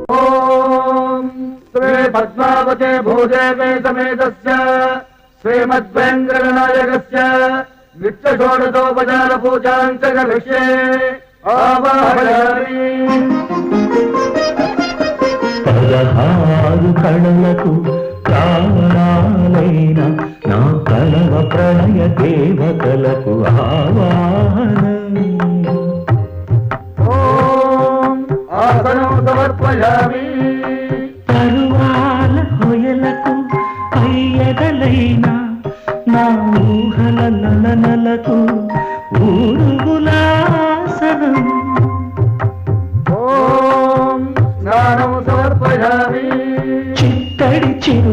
ఓం శ్రీ పద్మావతే భూదేవే సమేతస్య శ్రీమద్వేంద్రవినాయకస్య నిత్య షోడశోపచార పూజాం చ కరిష్యే ఆవాహయామి. 16 కళలకు ప్రాణాలైన నా కలవ ప్రణయ దేవతలకు ఆవాహనం. ఓం ఆసనం సమర్పయామి. తరువాల హొయలకు అయ్యదలైన నా ఊహల నలనలకు ఊరుగులాసనం. ఓం స్నానం సమర్పయామి. చిత్తడి చిరు